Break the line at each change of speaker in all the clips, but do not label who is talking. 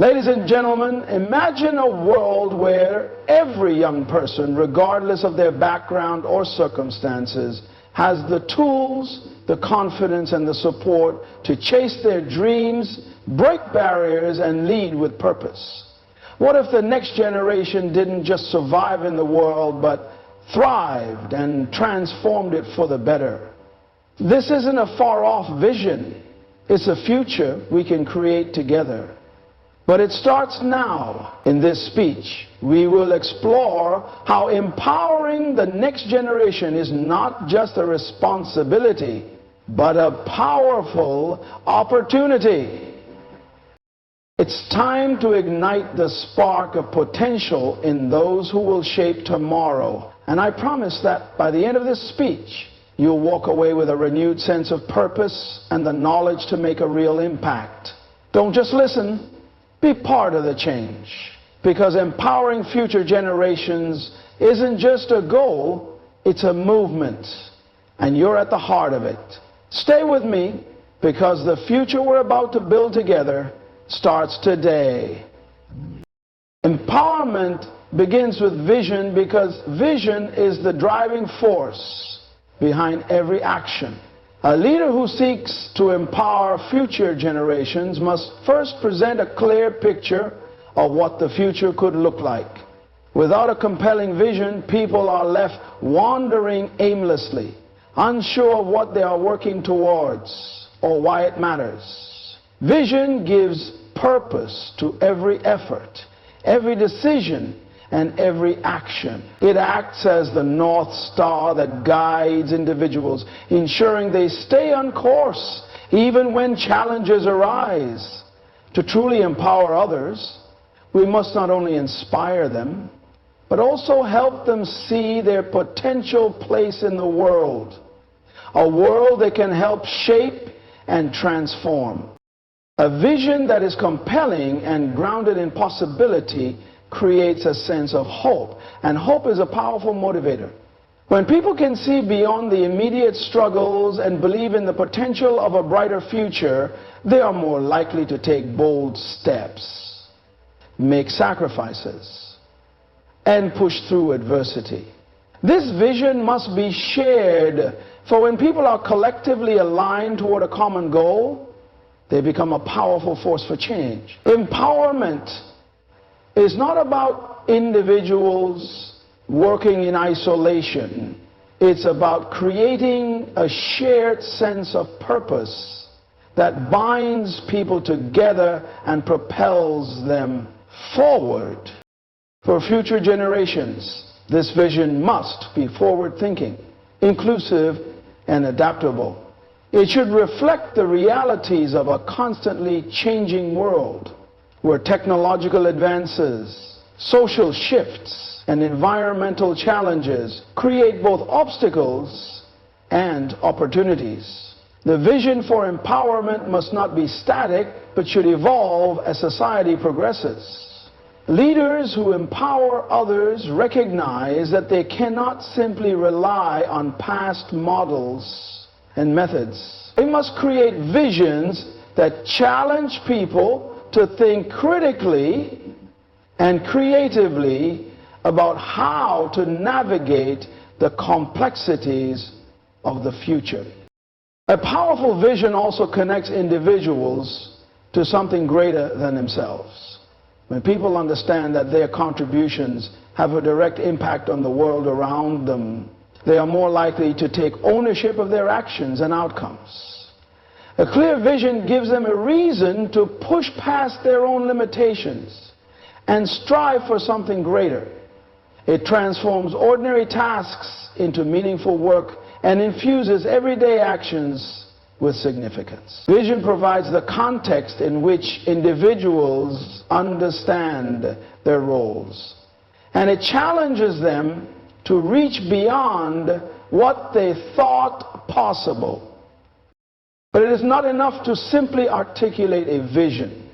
Ladies and gentlemen, imagine a world where every young person, regardless of their background or circumstances, has the tools, the confidence, and the support to chase their dreams, break barriers, and lead with purpose. What if the next generation didn't just survive in the world, but thrived and transformed it for the better? This isn't a far-off vision. It's a future we can create together. But it starts now. In this speech, we will explore how empowering the next generation is not just a responsibility, but a powerful opportunity. It's time to ignite the spark of potential in those who will shape tomorrow. And I promise that by the end of this speech, you'll walk away with a renewed sense of purpose and the knowledge to make a real impact. Don't just listen. Be part of the change, because empowering future generations isn't just a goal, it's a movement, and you're at the heart of it. Stay with me, because the future we're about to build together starts today. Empowerment begins with vision, because vision is the driving force behind every action. A leader who seeks to empower future generations must first present a clear picture of what the future could look like. Without a compelling vision, people are left wandering aimlessly, unsure of what they are working towards or why it matters. Vision gives purpose to every effort, every decision, and every action. It acts as the North Star that guides individuals, ensuring they stay on course even when challenges arise. To truly empower others, we must not only inspire them, but also help them see their potential place in the world, a world they can help shape and transform. A vision that is compelling and grounded in possibility creates a sense of hope, and hope is a powerful motivator. When people can see beyond the immediate struggles and believe in the potential of a brighter future, they are more likely to take bold steps, make sacrifices, and push through adversity. This vision must be shared, for when people are collectively aligned toward a common goal, they become a powerful force for change. Empowerment is not about individuals working in isolation. It's about creating a shared sense of purpose that binds people together and propels them forward. For future generations, this vision must be forward-thinking, inclusive, and adaptable. It should reflect the realities of a constantly changing world, where technological advances, social shifts, and environmental challenges create both obstacles and opportunities. The vision for empowerment must not be static, but should evolve as society progresses. Leaders who empower others recognize that they cannot simply rely on past models and methods. They must create visions that challenge people to think critically and creatively about how to navigate the complexities of the future. A powerful vision also connects individuals to something greater than themselves. When people understand that their contributions have a direct impact on the world around them, they are more likely to take ownership of their actions and outcomes. A clear vision gives them a reason to push past their own limitations and strive for something greater. It transforms ordinary tasks into meaningful work and infuses everyday actions with significance. Vision provides the context in which individuals understand their roles, and it challenges them to reach beyond what they thought possible. But it is not enough to simply articulate a vision.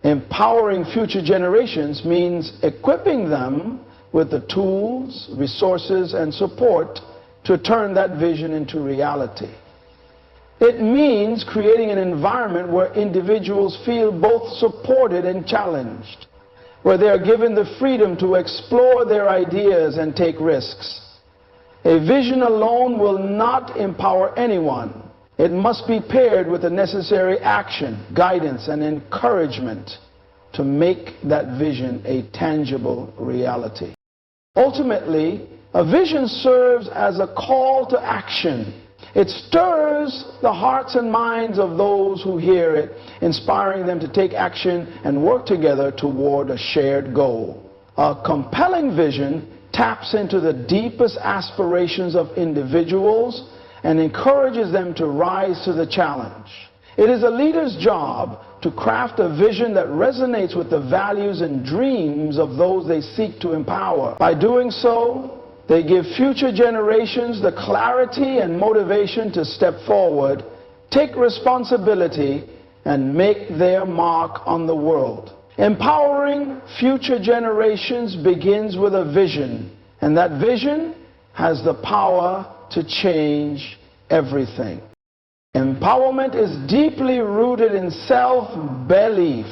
Empowering future generations means equipping them with the tools, resources, and support to turn that vision into reality. It means creating an environment where individuals feel both supported and challenged, where they are given the freedom to explore their ideas and take risks. A vision alone will not empower anyone. It must be paired with the necessary action, guidance, and encouragement to make that vision a tangible reality. Ultimately, a vision serves as a call to action. It stirs the hearts and minds of those who hear it, inspiring them to take action and work together toward a shared goal. A compelling vision taps into the deepest aspirations of individuals and encourages them to rise to the challenge. It is a leader's job to craft a vision that resonates with the values and dreams of those they seek to empower. By doing so, they give future generations the clarity and motivation to step forward, take responsibility, and make their mark on the world. Empowering future generations begins with a vision, and that vision has the power to change everything. Empowerment is deeply rooted in self-belief,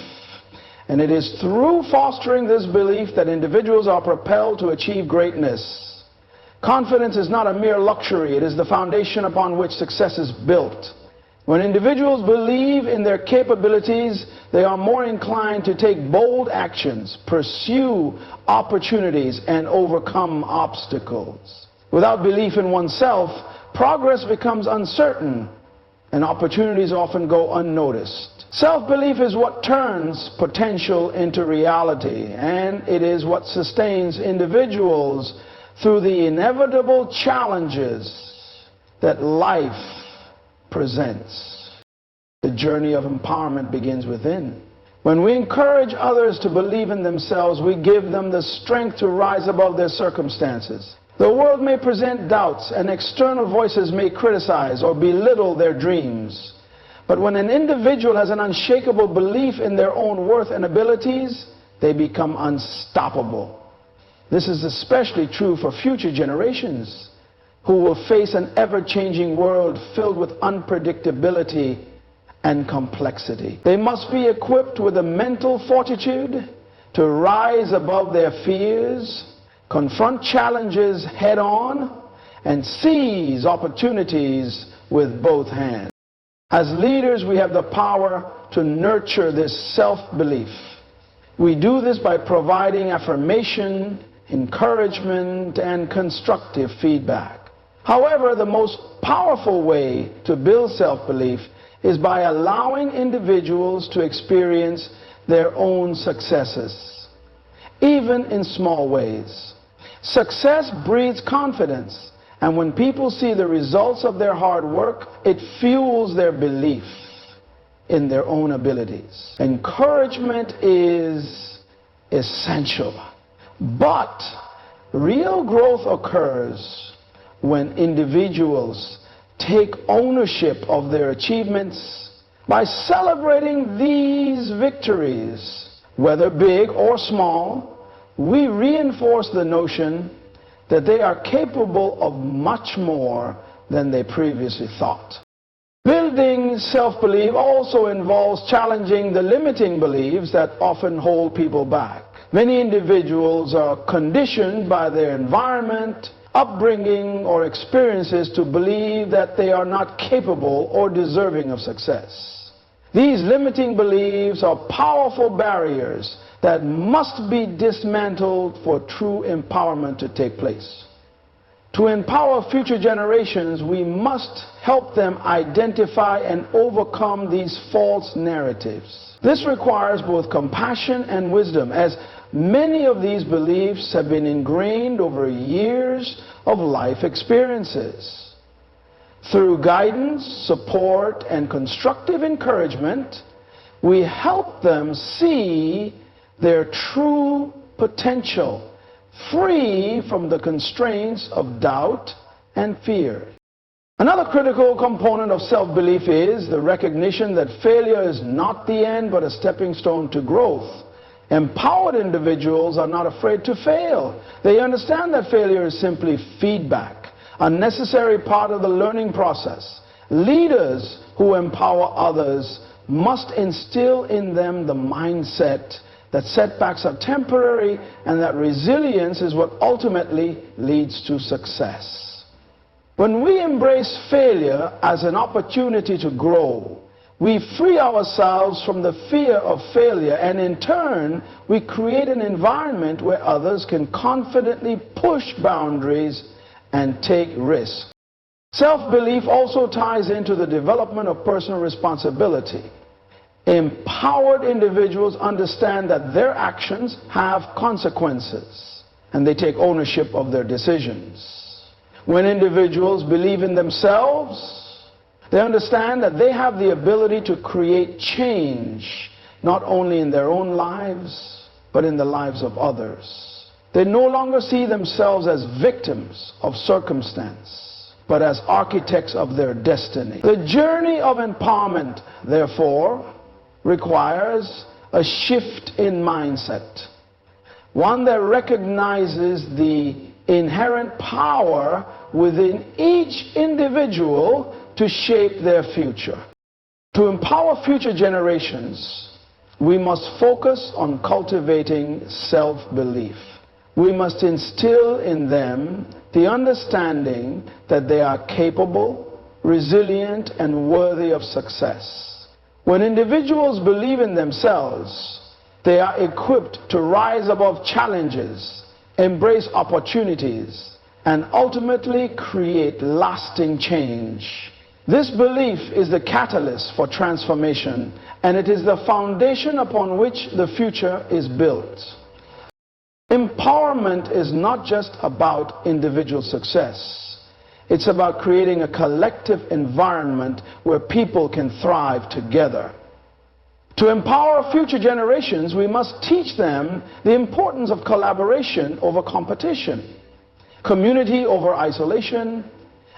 and it is through fostering this belief that individuals are propelled to achieve greatness. Confidence is not a mere luxury, it is the foundation upon which success is built. When individuals believe in their capabilities, they are more inclined to take bold actions, pursue opportunities, and overcome obstacles. Without belief in oneself, progress becomes uncertain, and opportunities often go unnoticed. Self-belief is what turns potential into reality, and it is what sustains individuals through the inevitable challenges that life presents. The journey of empowerment begins within. When we encourage others to believe in themselves, we give them the strength to rise above their circumstances. The world may present doubts, and external voices may criticize or belittle their dreams. But when an individual has an unshakable belief in their own worth and abilities, they become unstoppable. This is especially true for future generations who will face an ever-changing world filled with unpredictability and complexity. They must be equipped with the mental fortitude to rise above their fears, confront challenges head-on, and seize opportunities with both hands. As leaders, we have the power to nurture this self-belief. We do this by providing affirmation, encouragement, and constructive feedback. However, the most powerful way to build self-belief is by allowing individuals to experience their own successes, even in small ways. Success breeds confidence, and when people see the results of their hard work, it fuels their belief in their own abilities. Encouragement is essential, but real growth occurs when individuals take ownership of their achievements. By celebrating these victories, whether big or small, we reinforce the notion that they are capable of much more than they previously thought. Building self-belief also involves challenging the limiting beliefs that often hold people back. Many individuals are conditioned by their environment, upbringing, or experiences to believe that they are not capable or deserving of success. These limiting beliefs are powerful barriers that must be dismantled for true empowerment to take place. To empower future generations, we must help them identify and overcome these false narratives. This requires both compassion and wisdom, as many of these beliefs have been ingrained over years of life experiences. Through guidance, support, and constructive encouragement, we help them see their true potential, free from the constraints of doubt and fear. Another critical component of self-belief is the recognition that failure is not the end but a stepping stone to growth. Empowered individuals are not afraid to fail. They understand that failure is simply feedback, a necessary part of the learning process, Leaders who empower others must instill in them the mindset that setbacks are temporary and that resilience is what ultimately leads to success. When we embrace failure as an opportunity to grow, we free ourselves from the fear of failure, and in turn, we create an environment where others can confidently push boundaries and take risks. Self-belief also ties into the development of personal responsibility. Empowered individuals understand that their actions have consequences, and they take ownership of their decisions. When individuals believe in themselves, they understand that they have the ability to create change, not only in their own lives, but in the lives of others. They no longer see themselves as victims of circumstance, but as architects of their destiny. The journey of empowerment, therefore, requires a shift in mindset, one that recognizes the inherent power within each individual to shape their future. To empower future generations, we must focus on cultivating self-belief. We must instill in them the understanding that they are capable, resilient, and worthy of success. When individuals believe in themselves, they are equipped to rise above challenges, embrace opportunities, and ultimately create lasting change. This belief is the catalyst for transformation, and it is the foundation upon which the future is built. Empowerment is not just about individual success. It's about creating a collective environment where people can thrive together. To empower future generations, we must teach them the importance of collaboration over competition, community over isolation,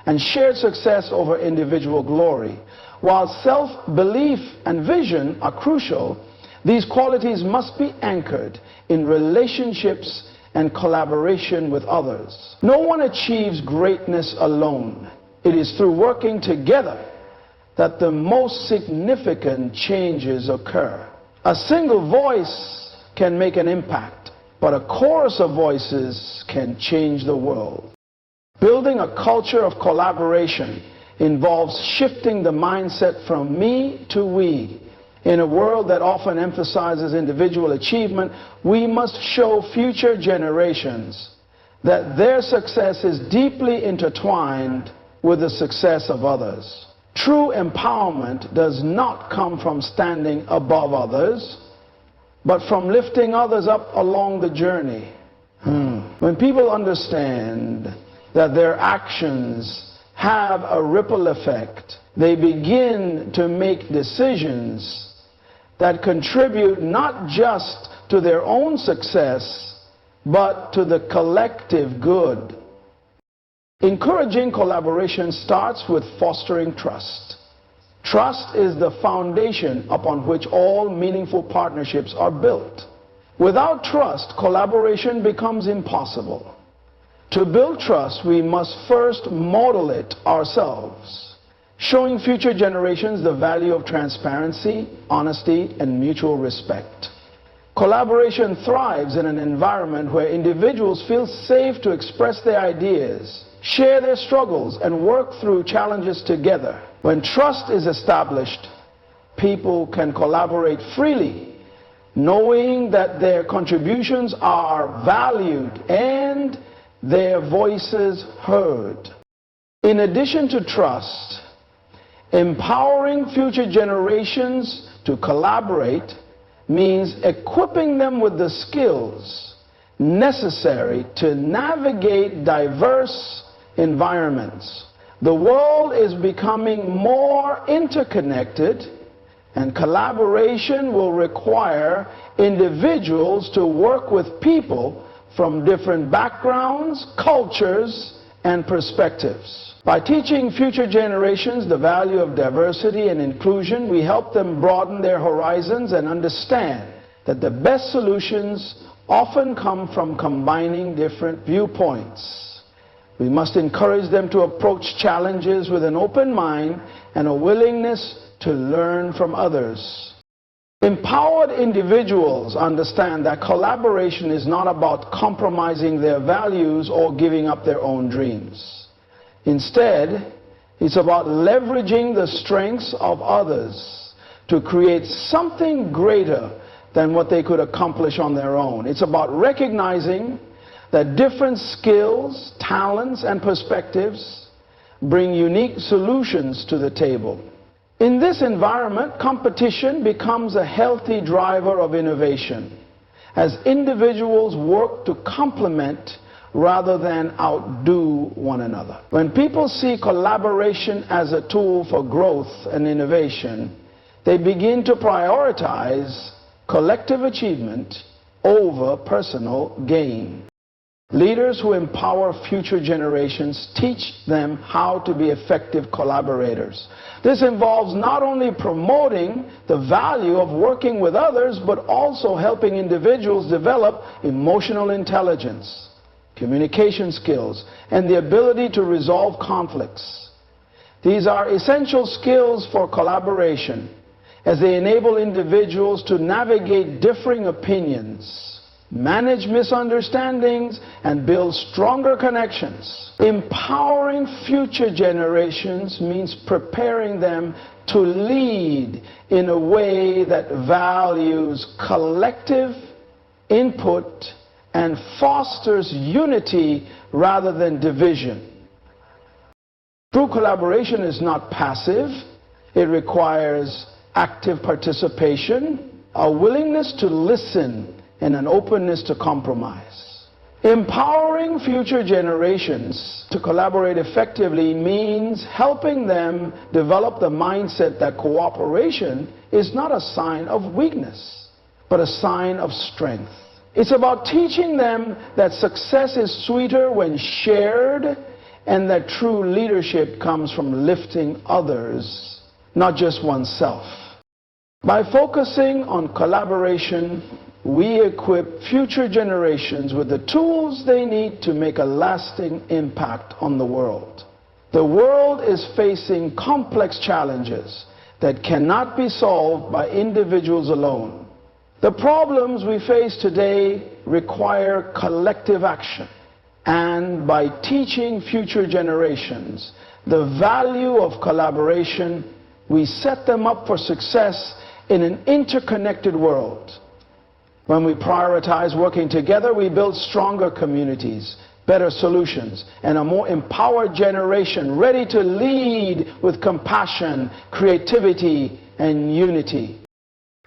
and shared success over individual glory. While self-belief and vision are crucial, these qualities must be anchored in relationships and collaboration with others. No one achieves greatness alone. It is through working together that the most significant changes occur. A single voice can make an impact, but a chorus of voices can change the world. Building a culture of collaboration involves shifting the mindset from me to we. In a world that often emphasizes individual achievement, we must show future generations that their success is deeply intertwined with the success of others. True empowerment does not come from standing above others, but from lifting others up along the journey. When people understand that their actions have a ripple effect, they begin to make decisions that contribute not just to their own success, but to the collective good. Encouraging collaboration starts with fostering trust. Trust is the foundation upon which all meaningful partnerships are built. Without trust, collaboration becomes impossible. To build trust, we must first model it ourselves, showing future generations the value of transparency, honesty, and mutual respect. Collaboration thrives in an environment where individuals feel safe to express their ideas, share their struggles, and work through challenges together. When trust is established, people can collaborate freely, knowing that their contributions are valued and their voices heard. In addition to trust, empowering future generations to collaborate means equipping them with the skills necessary to navigate diverse environments. The world is becoming more interconnected, and collaboration will require individuals to work with people from different backgrounds, cultures, and perspectives. By teaching future generations the value of diversity and inclusion, we help them broaden their horizons and understand that the best solutions often come from combining different viewpoints. We must encourage them to approach challenges with an open mind and a willingness to learn from others. Empowered individuals understand that collaboration is not about compromising their values or giving up their own dreams. Instead, it's about leveraging the strengths of others to create something greater than what they could accomplish on their own. It's about recognizing that different skills, talents, and perspectives bring unique solutions to the table. In this environment, competition becomes a healthy driver of innovation as individuals work to complement rather than outdo one another. When people see collaboration as a tool for growth and innovation, they begin to prioritize collective achievement over personal gain. Leaders who empower future generations teach them how to be effective collaborators. This involves not only promoting the value of working with others, but also helping individuals develop emotional intelligence, communication skills, and the ability to resolve conflicts. These are essential skills for collaboration as they enable individuals to navigate differing opinions, manage misunderstandings, and build stronger connections. Empowering future generations means preparing them to lead in a way that values collective input and fosters unity rather than division. True collaboration is not passive. It requires active participation, a willingness to listen, and an openness to compromise. Empowering future generations to collaborate effectively means helping them develop the mindset that cooperation is not a sign of weakness, but a sign of strength. It's about teaching them that success is sweeter when shared and that true leadership comes from lifting others, not just oneself. By focusing on collaboration, we equip future generations with the tools they need to make a lasting impact on the world. The world is facing complex challenges that cannot be solved by individuals alone. The problems we face today require collective action, and by teaching future generations the value of collaboration, we set them up for success in an interconnected world. When we prioritize working together, we build stronger communities, better solutions, and a more empowered generation ready to lead with compassion, creativity, and unity.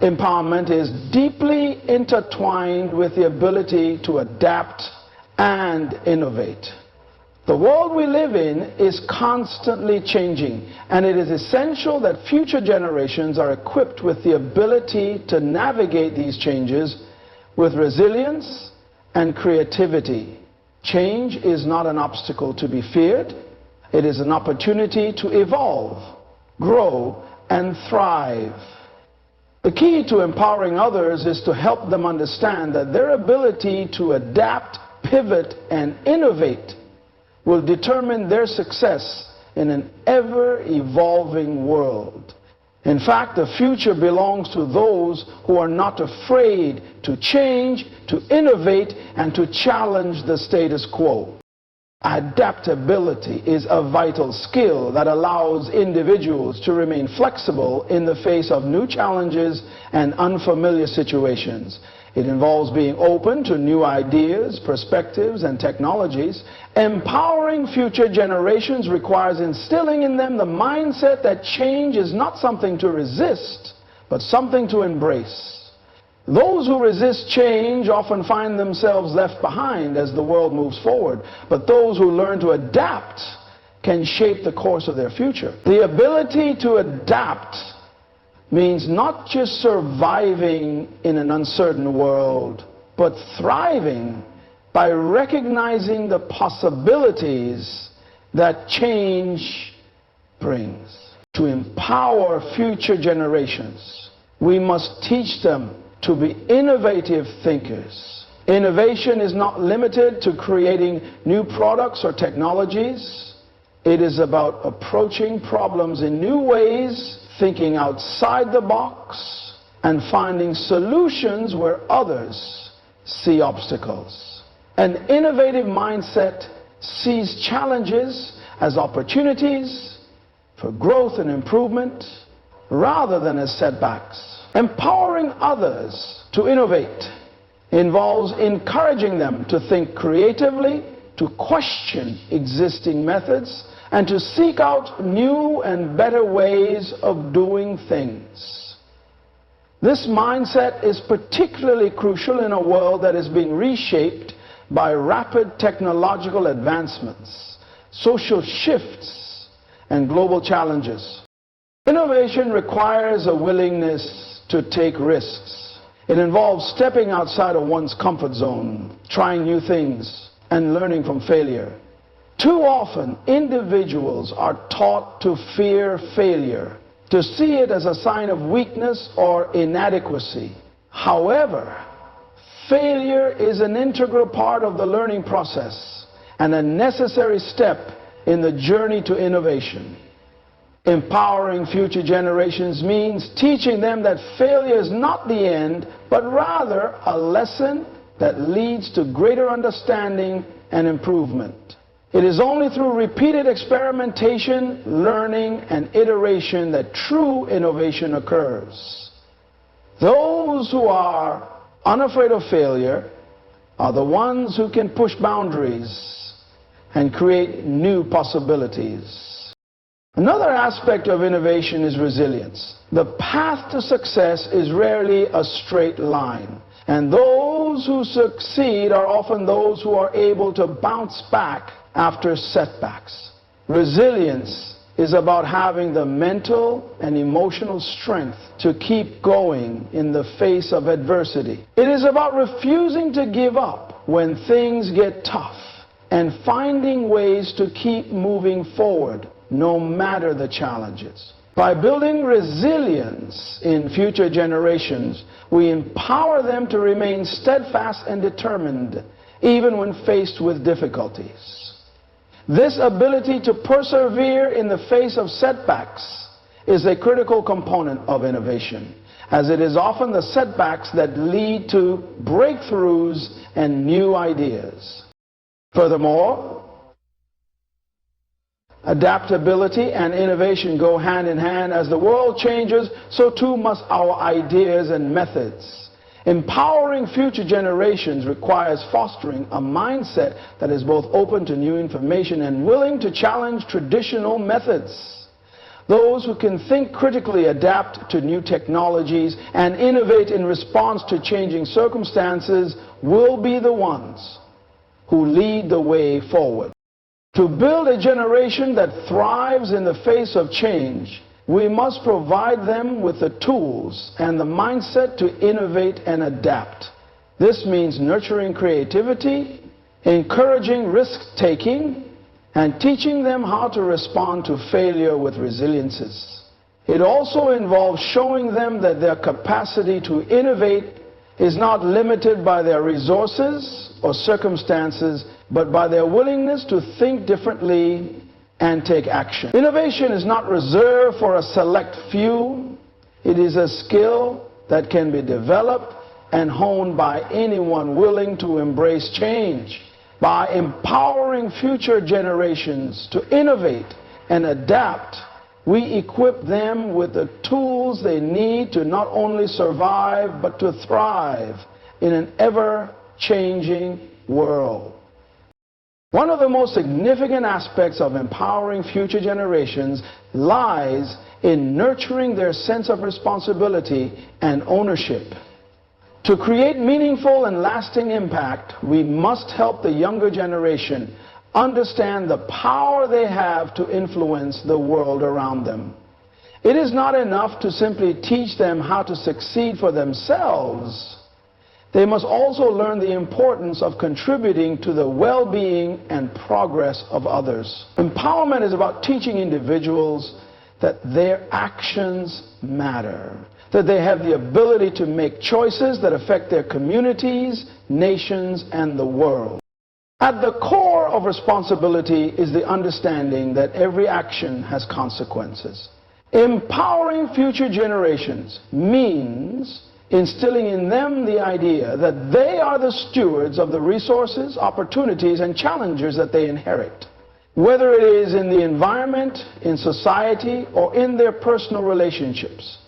Empowerment is deeply intertwined with the ability to adapt and innovate. The world we live in is constantly changing, and it is essential that future generations are equipped with the ability to navigate these changes with resilience and creativity. Change is not an obstacle to be feared. It is an opportunity to evolve, grow, and thrive. The key to empowering others is to help them understand that their ability to adapt, pivot, and innovate will determine their success in an ever-evolving world. In fact, the future belongs to those who are not afraid to change, to innovate, and to challenge the status quo. Adaptability is a vital skill that allows individuals to remain flexible in the face of new challenges and unfamiliar situations. It involves being open to new ideas, perspectives, and technologies. Empowering future generations requires instilling in them the mindset that change is not something to resist, but something to embrace. Those who resist change often find themselves left behind as the world moves forward, but those who learn to adapt can shape the course of their future. The ability to adapt means not just surviving in an uncertain world, but thriving by recognizing the possibilities that change brings. To empower future generations, we must teach them to be innovative thinkers, Innovation is not limited to creating new products or technologies. It is about approaching problems in new ways, thinking outside the box, and finding solutions where others see obstacles. An innovative mindset sees challenges as opportunities for growth and improvement rather than as setbacks. Empowering others to innovate involves encouraging them to think creatively, to question existing methods, and to seek out new and better ways of doing things. This mindset is particularly crucial in a world that is being reshaped by rapid technological advancements, social shifts, and global challenges. Innovation requires a willingness to take risks. It involves stepping outside of one's comfort zone, trying new things, and learning from failure. Too often, individuals are taught to fear failure, to see it as a sign of weakness or inadequacy. However, failure is an integral part of the learning process and a necessary step in the journey to innovation. Empowering future generations means teaching them that failure is not the end, but rather a lesson that leads to greater understanding and improvement. It is only through repeated experimentation, learning, and iteration that true innovation occurs. Those who are unafraid of failure are the ones who can push boundaries and create new possibilities. Another aspect of innovation is resilience. The path to success is rarely a straight line, and those who succeed are often those who are able to bounce back after setbacks. Resilience is about having the mental and emotional strength to keep going in the face of adversity. It is about refusing to give up when things get tough and finding ways to keep moving forward no matter the challenges. By building resilience in future generations, we empower them to remain steadfast and determined even when faced with difficulties. This ability to persevere in the face of setbacks is a critical component of innovation, as it is often the setbacks that lead to breakthroughs and new ideas. Furthermore, adaptability and innovation go hand in hand. As the world changes, so too must our ideas and methods. Empowering future generations requires fostering a mindset that is both open to new information and willing to challenge traditional methods. Those who can think critically, adapt to new technologies, and innovate in response to changing circumstances will be the ones who lead the way forward. To build a generation that thrives in the face of change, we must provide them with the tools and the mindset to innovate and adapt. This means nurturing creativity, encouraging risk-taking, and teaching them how to respond to failure with resiliences. It also involves showing them that their capacity to innovate is not limited by their resources or circumstances, but by their willingness to think differently and take action. Innovation is not reserved for a select few. It is a skill that can be developed and honed by anyone willing to embrace change. By empowering future generations to innovate and adapt, we equip them with the tools they need to not only survive but to thrive in an ever-changing world. One of the most significant aspects of empowering future generations lies in nurturing their sense of responsibility and ownership. To create meaningful and lasting impact, we must help the younger generation understand the power they have to influence the world around them. It is not enough to simply teach them how to succeed for themselves. They must also learn the importance of contributing to the well-being and progress of others. Empowerment is about teaching individuals that their actions matter, that they have the ability to make choices that affect their communities, nations, and the world. At the core of responsibility is the understanding that every action has consequences. Empowering future generations means instilling in them the idea that they are the stewards of the resources, opportunities, and challenges that they inherit. Whether it is in the environment, in society, or in their personal relationships,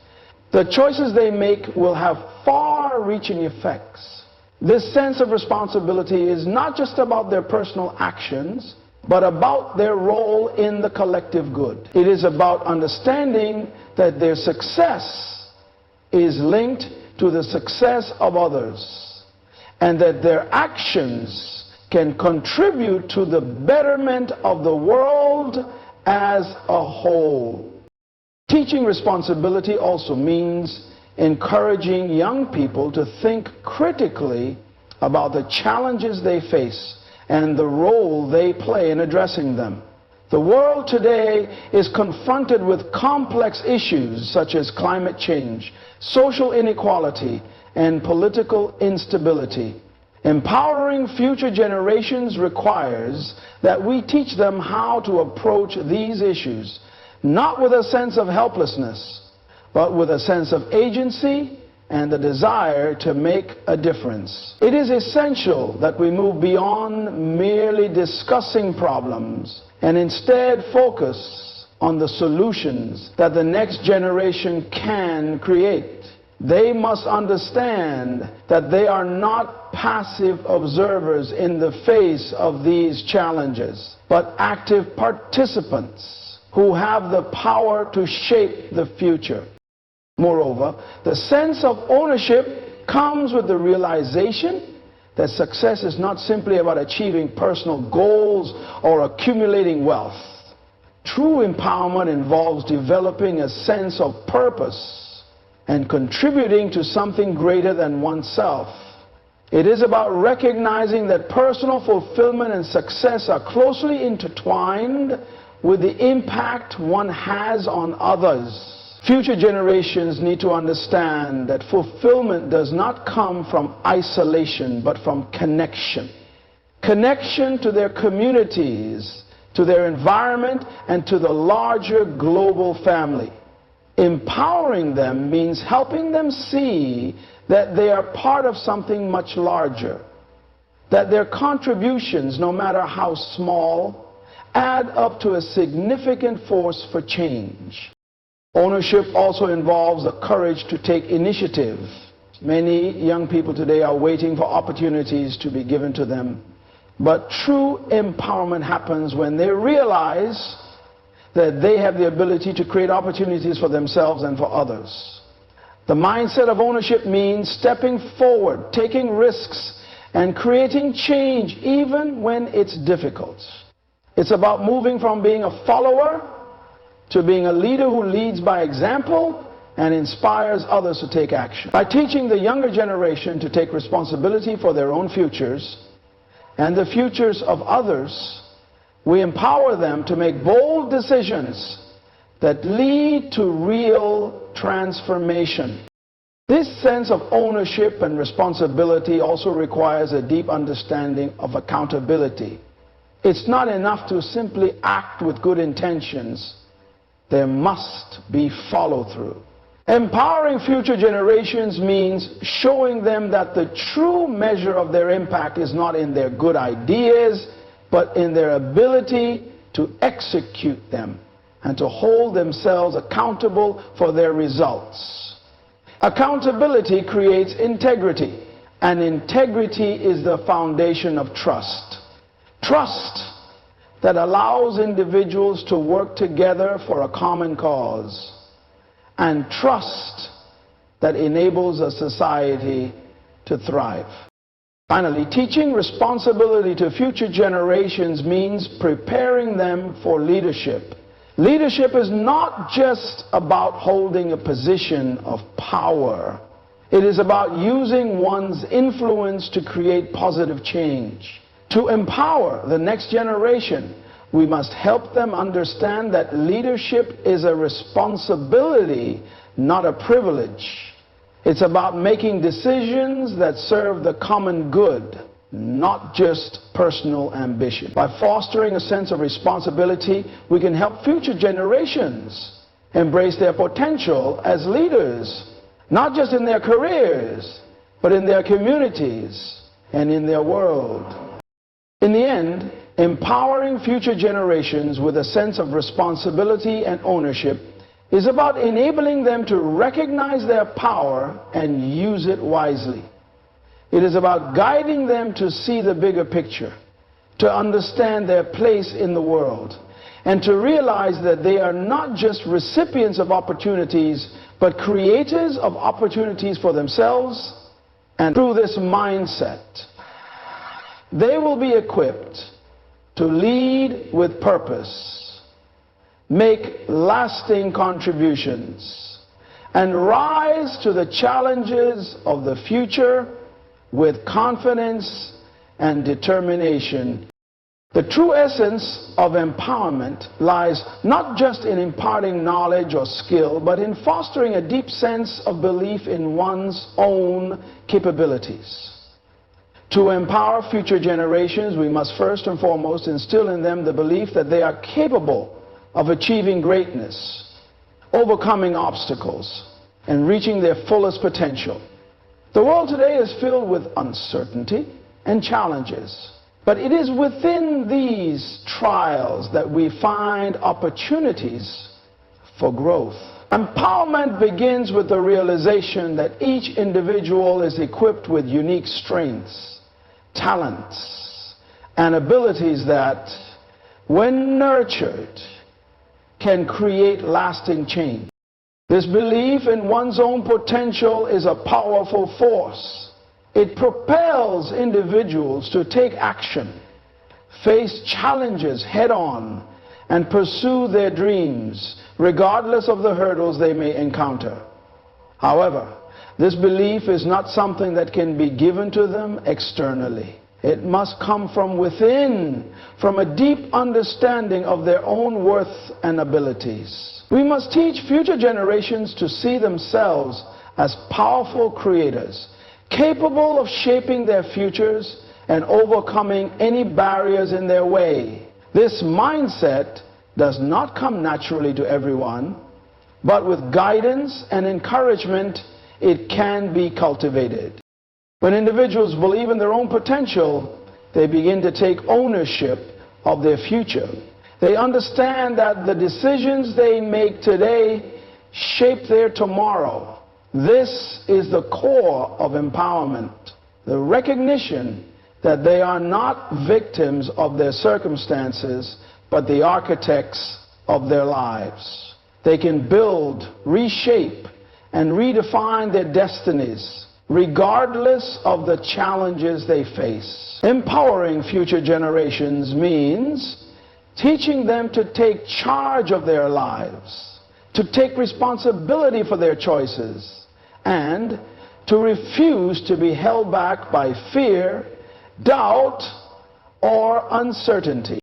the choices they make will have far-reaching effects. This sense of responsibility is not just about their personal actions, but about their role in the collective good. It is about understanding that their success is linked to the success of others, and that their actions can contribute to the betterment of the world as a whole. Teaching responsibility also means encouraging young people to think critically about the challenges they face and the role they play in addressing them. The world today is confronted with complex issues such as climate change, social inequality, and political instability. Empowering future generations requires that we teach them how to approach these issues, not with a sense of helplessness, but with a sense of agency and the desire to make a difference. It is essential that we move beyond merely discussing problems and instead focus on the solutions that the next generation can create. They must understand that they are not passive observers in the face of these challenges, but active participants who have the power to shape the future. Moreover, the sense of ownership comes with the realization that success is not simply about achieving personal goals or accumulating wealth. True empowerment involves developing a sense of purpose and contributing to something greater than oneself. It is about recognizing that personal fulfillment and success are closely intertwined with the impact one has on others. Future generations need to understand that fulfillment does not come from isolation, but from connection. Connection to their communities, to their environment, and to the larger global family. Empowering them means helping them see that they are part of something much larger, that their contributions, no matter how small, add up to a significant force for change. Ownership also involves the courage to take initiative. Many young people today are waiting for opportunities to be given to them. But true empowerment happens when they realize that they have the ability to create opportunities for themselves and for others. The mindset of ownership means stepping forward, taking risks, and creating change even when it's difficult. It's about moving from being a follower to being a leader who leads by example and inspires others to take action. By teaching the younger generation to take responsibility for their own futures and the futures of others, we empower them to make bold decisions that lead to real transformation. This sense of ownership and responsibility also requires a deep understanding of accountability. It's not enough to simply act with good intentions. There must be follow-through. Empowering future generations means showing them that the true measure of their impact is not in their good ideas, but in their ability to execute them and to hold themselves accountable for their results. Accountability creates integrity, and integrity is the foundation of trust. Trust that allows individuals to work together for a common cause, and trust that enables a society to thrive. Finally, teaching responsibility to future generations means preparing them for leadership. Leadership is not just about holding a position of power. It is about using one's influence to create positive change. To empower the next generation, we must help them understand that leadership is a responsibility, not a privilege. It's about making decisions that serve the common good, not just personal ambition. By fostering a sense of responsibility, we can help future generations embrace their potential as leaders, not just in their careers, but in their communities and in their world. In the end, empowering future generations with a sense of responsibility and ownership is about enabling them to recognize their power and use it wisely. It is about guiding them to see the bigger picture, to understand their place in the world, and to realize that they are not just recipients of opportunities, but creators of opportunities for themselves. And through this mindset, they will be equipped to lead with purpose, make lasting contributions, and rise to the challenges of the future with confidence and determination. The true essence of empowerment lies not just in imparting knowledge or skill, but in fostering a deep sense of belief in one's own capabilities. To empower future generations, we must first and foremost instill in them the belief that they are capable of achieving greatness, overcoming obstacles, and reaching their fullest potential. The world today is filled with uncertainty and challenges, but it is within these trials that we find opportunities for growth. Empowerment begins with the realization that each individual is equipped with unique strengths, talents, and abilities that, when nurtured, can create lasting change. This belief in one's own potential is a powerful force. It propels individuals to take action, face challenges head-on, and pursue their dreams, regardless of the hurdles they may encounter. However, this belief is not something that can be given to them externally. It must come from within, from a deep understanding of their own worth and abilities. We must teach future generations to see themselves as powerful creators, capable of shaping their futures and overcoming any barriers in their way. This mindset does not come naturally to everyone, but with guidance and encouragement, it can be cultivated. When individuals believe in their own potential, they begin to take ownership of their future. They understand that the decisions they make today shape their tomorrow. This is the core of empowerment, the recognition that they are not victims of their circumstances, but the architects of their lives. They can build, reshape, and redefine their destinies, regardless of the challenges they face. Empowering future generations means teaching them to take charge of their lives, to take responsibility for their choices, and to refuse to be held back by fear, doubt, or uncertainty.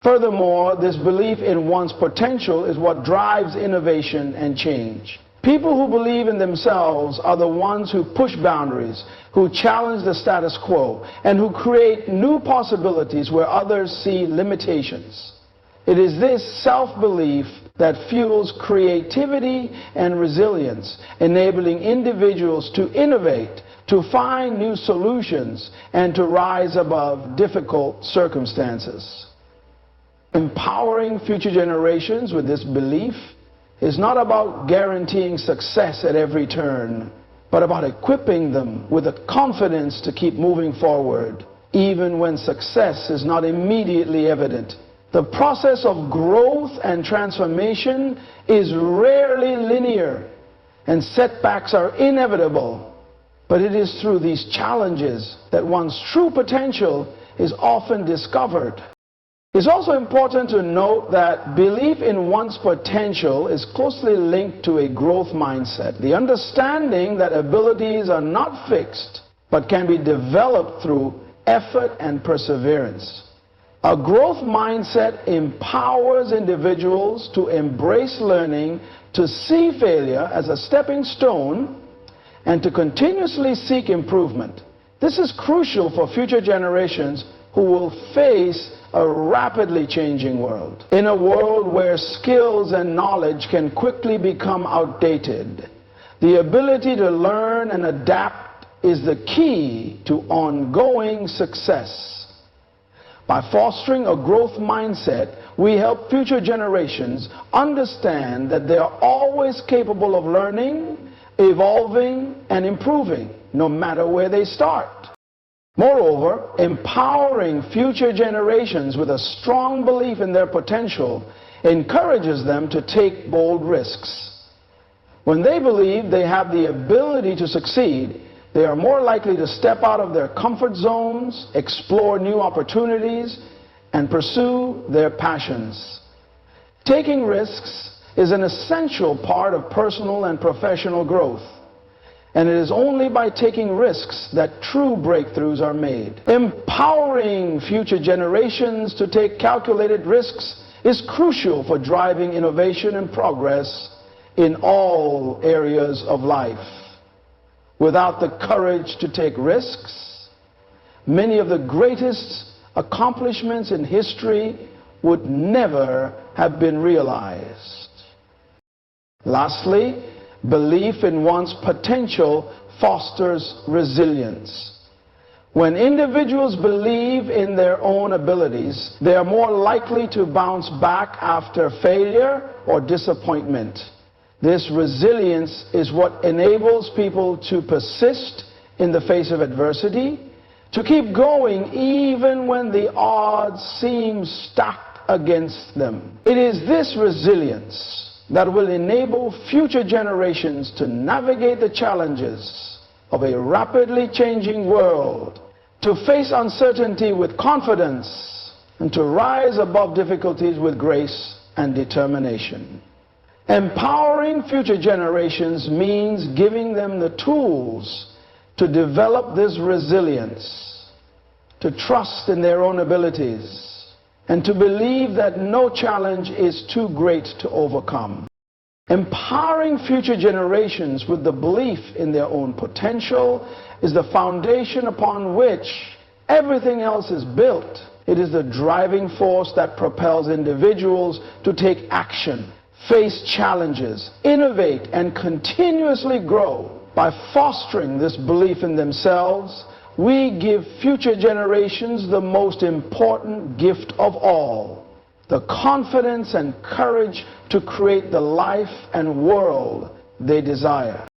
Furthermore, this belief in one's potential is what drives innovation and change. People who believe in themselves are the ones who push boundaries, who challenge the status quo, and who create new possibilities where others see limitations. It is this self-belief that fuels creativity and resilience, enabling individuals to innovate, to find new solutions, and to rise above difficult circumstances. Empowering future generations with this belief is not about guaranteeing success at every turn, but about equipping them with the confidence to keep moving forward, even when success is not immediately evident. The process of growth and transformation is rarely linear, and setbacks are inevitable. But it is through these challenges that one's true potential is often discovered. It's also important to note that belief in one's potential is closely linked to a growth mindset. The understanding that abilities are not fixed, but can be developed through effort and perseverance. A growth mindset empowers individuals to embrace learning, to see failure as a stepping stone and to continuously seek improvement. This is crucial for future generations who will face a rapidly changing world. In a world where skills and knowledge can quickly become outdated, the ability to learn and adapt is the key to ongoing success. By fostering a growth mindset, we help future generations understand that they are always capable of learning, evolving, and improving, no matter where they start. Moreover, empowering future generations with a strong belief in their potential encourages them to take bold risks. When they believe they have the ability to succeed, they are more likely to step out of their comfort zones, explore new opportunities, and pursue their passions. Taking risks is an essential part of personal and professional growth. And it is only by taking risks that true breakthroughs are made. Empowering future generations to take calculated risks is crucial for driving innovation and progress in all areas of life. Without the courage to take risks, many of the greatest accomplishments in history would never have been realized. Lastly, belief in one's potential fosters resilience. When individuals believe in their own abilities, they are more likely to bounce back after failure or disappointment. This resilience is what enables people to persist in the face of adversity, to keep going even when the odds seem stacked against them. It is this resilience that will enable future generations to navigate the challenges of a rapidly changing world, to face uncertainty with confidence, and to rise above difficulties with grace and determination. Empowering future generations means giving them the tools to develop this resilience, to trust in their own abilities, and to believe that no challenge is too great to overcome. Empowering future generations with the belief in their own potential is the foundation upon which everything else is built. It is the driving force that propels individuals to take action, face challenges, innovate, and continuously grow. By fostering this belief in themselves, we give future generations the most important gift of all, the confidence and courage to create the life and world they desire.